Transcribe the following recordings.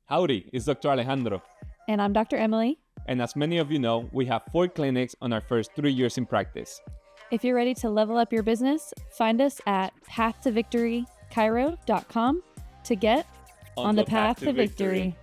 Howdy, it's Dr. Alejandro. And I'm Dr. Emily. And as many of you know, we have 4 clinics on our first 3 years in practice. If you're ready to level up your business, find us at paththovictorychiro.com to get on the path to victory.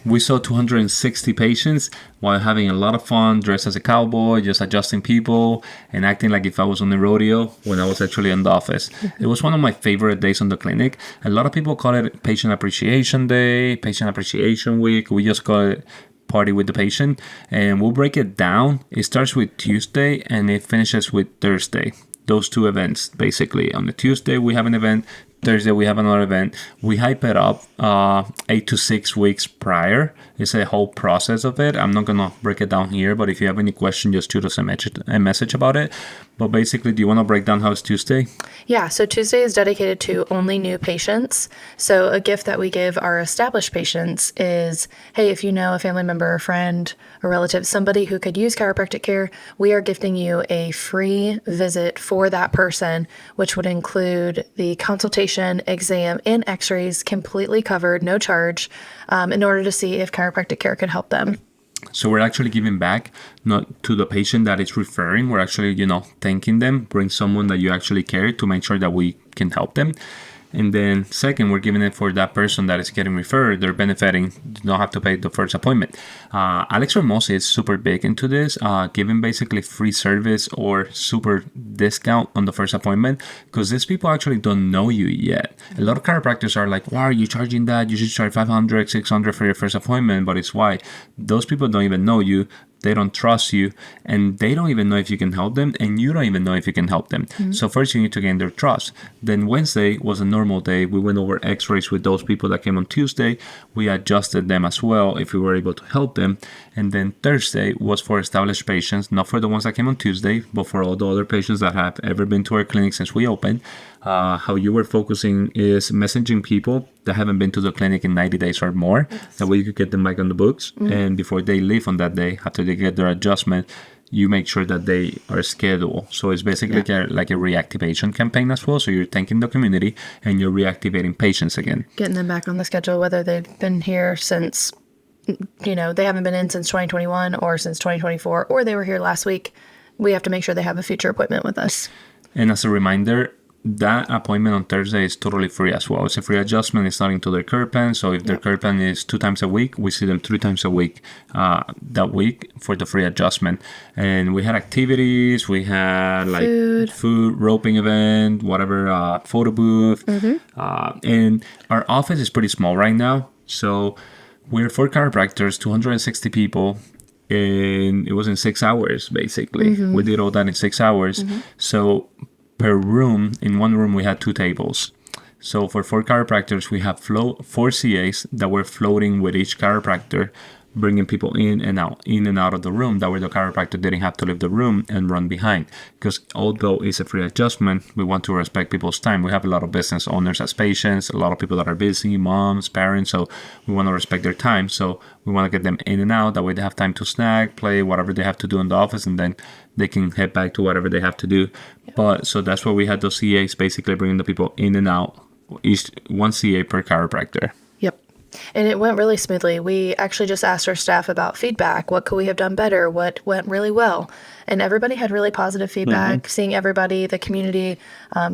We saw 260 patients while having a lot of fun, dressed as a cowboy, just adjusting people and acting like if I was on the rodeo when I was actually in the office. It was one of my favorite days on the clinic. A lot of people call it Patient Appreciation Day, Patient Appreciation Week. We just call it Party with the Patient. And we'll break it down. It starts with Tuesday and it finishes with Thursday. Those 2 events, basically. On the Tuesday, we have an event. Thursday, we have another event. We hype it up 8 to 6 weeks prior. It's a whole process of it. I'm not going to break it down here, but if you have any question, just shoot us a message about it. But basically, do you want to break down how it's Tuesday? Yeah, so Tuesday is dedicated to only new patients. So a gift that we give our established patients is, hey, if you know a family member, a friend, a relative, somebody who could use chiropractic care, we are gifting you a free visit for that person, which would include the consultation, exam, and x-rays completely covered, no charge, in order to see if chiropractic care could help them. So we're actually giving back, not to the patient that is referring. We're actually, thanking them, bring someone that you actually care to make sure that we can help them. And then second, we're giving it for that person that is getting referred. They're benefiting, don't have to pay the first appointment. Alex Ramosi is super big into this, giving basically free service or super discount on the first appointment because these people actually don't know you yet. A lot of chiropractors are like, why are you charging that? You should charge $500, $600 for your first appointment. But it's why those people don't even know you. They don't trust you and they don't even know if you can help them and you don't even know if you can help them. Mm-hmm. So first you need to gain their trust. Then Wednesday was a normal day. We went over x-rays with those people that came on Tuesday. We adjusted them as well if we were able to help them. And then Thursday was for established patients, not for the ones that came on Tuesday, but for all the other patients that have ever been to our clinic since we opened. How you were focusing is messaging people that haven't been to the clinic in 90 days or more. Yes. That way you could get them back on the books. Mm-hmm. And before they leave on that day, after they get their adjustment, you make sure that they are scheduled. So it's basically like a reactivation campaign as well. So you're thanking the community and you're reactivating patients again. Getting them back on the schedule, whether they've been here since, they haven't been in since 2021 or since 2024, or they were here last week. We have to make sure they have a future appointment with us. And as a reminder, that appointment on Thursday is totally free as well. It's a free adjustment. It's not into their care plan. So if their care plan is 2 times a week, we see them 3 times a week that week for the free adjustment. And we had activities. We had like food roping event, whatever, photo booth. Mm-hmm. And our office is pretty small right now. So we're 4 chiropractors, 260 people. And it was in 6 hours, basically. Mm-hmm. We did all that in 6 hours. Mm-hmm. So per room, in one room, we had 2 tables. So for 4 chiropractors, we have 4 CAs that were floating with each chiropractor, bringing people in and out of the room. That way the chiropractor didn't have to leave the room and run behind. Because although it's a free adjustment, we want to respect people's time. We have a lot of business owners as patients, a lot of people that are busy, moms, parents. So we want to respect their time. So we want to get them in and out. That way they have time to snack, play, whatever they have to do in the office, and then they can head back to whatever they have to do. Yeah. But so that's why we had those CAs basically bringing the people in and out, each 1 CA per chiropractor. Yep. And it went really smoothly. We actually just asked our staff about feedback. What could we have done better? What went really well? And everybody had really positive feedback, mm-hmm. Seeing everybody, the community,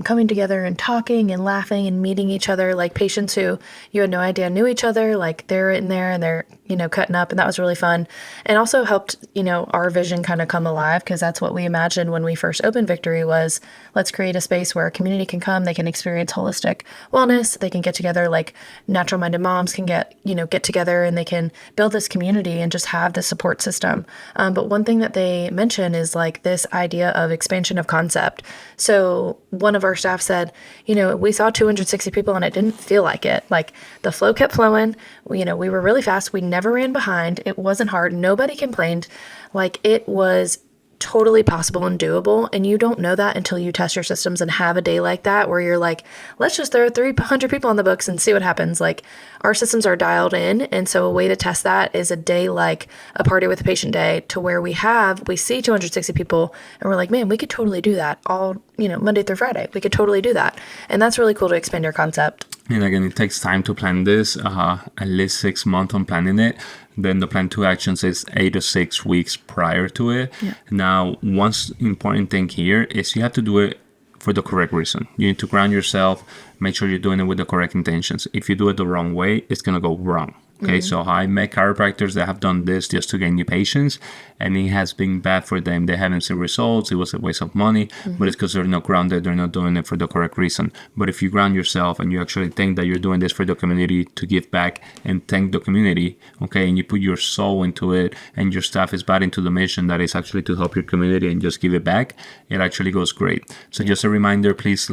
coming together and talking and laughing and meeting each other, like patients who you had no idea knew each other, like they're in there and they're, cutting up. And that was really fun. And also helped, our vision kind of come alive, because that's what we imagined when we first opened Victory was, let's create a space where a community can come, they can experience holistic wellness, they can get together, like natural-minded moms can get together and they can build this community and just have the support system. But one thing that they mentioned is like this idea of expansion of concept. So one of our staff said, we saw 260 people and it didn't feel like it. Like the flow kept flowing. We were really fast. We never ran behind. It wasn't hard. Nobody complained. Like it was totally possible and doable. And you don't know that until you test your systems and have a day like that where you're like, let's just throw 300 people on the books and see what happens. Like, our systems are dialed in. And so a way to test that is a day like a party with a patient day, to where we see 260 people and we're like, man, we could totally do that all, Monday through Friday. We could totally do that. And that's really cool to expand your concept. And again, it takes time to plan this, at least 6 months on planning it. Then the plan to actions is 8 to 6 weeks prior to it. Yeah. Now, one important thing here is you have to do it for the correct reason. You need to ground yourself, make sure you're doing it with the correct intentions. If you do it the wrong way, it's going to go wrong. Okay, so I met chiropractors that have done this just to gain new patients, and it has been bad for them. They haven't seen results. It was a waste of money, but it's because they're not grounded. They're not doing it for the correct reason. But if you ground yourself and you actually think that you're doing this for the community, to give back and thank the community, okay, and you put your soul into it and your staff is bought into the mission that is actually to help your community and just give it back, it actually goes great. So just a reminder, please,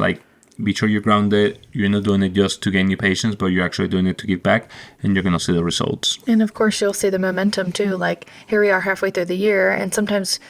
be sure you're grounded. You're not doing it just to gain new patients, but you're actually doing it to give back, and you're going to see the results. And of course, you'll see the momentum too. Like, here we are halfway through the year, and sometimes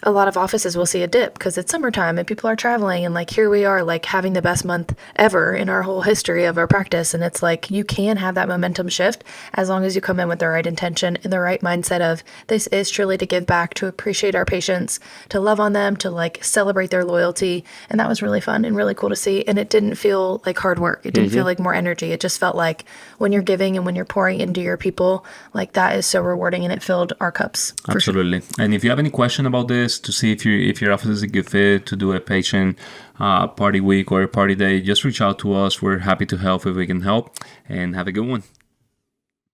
a lot of offices will see a dip because it's summertime and people are traveling, and like, here we are like having the best month ever in our whole history of our practice. And it's like, you can have that momentum shift as long as you come in with the right intention and the right mindset of, this is truly to give back, to appreciate our patients, to love on them, to like celebrate their loyalty. And that was really fun and really cool to see. And it didn't feel like hard work. It didn't feel like more energy. It just felt like when you're giving and when you're pouring into your people, like, that is so rewarding, and it filled our cups. Absolutely. Sure. And if you have any question about this, to see if your office is a good fit to do a patient party week or a party day, just reach out to us. We're happy to help if we can help, and have a good one.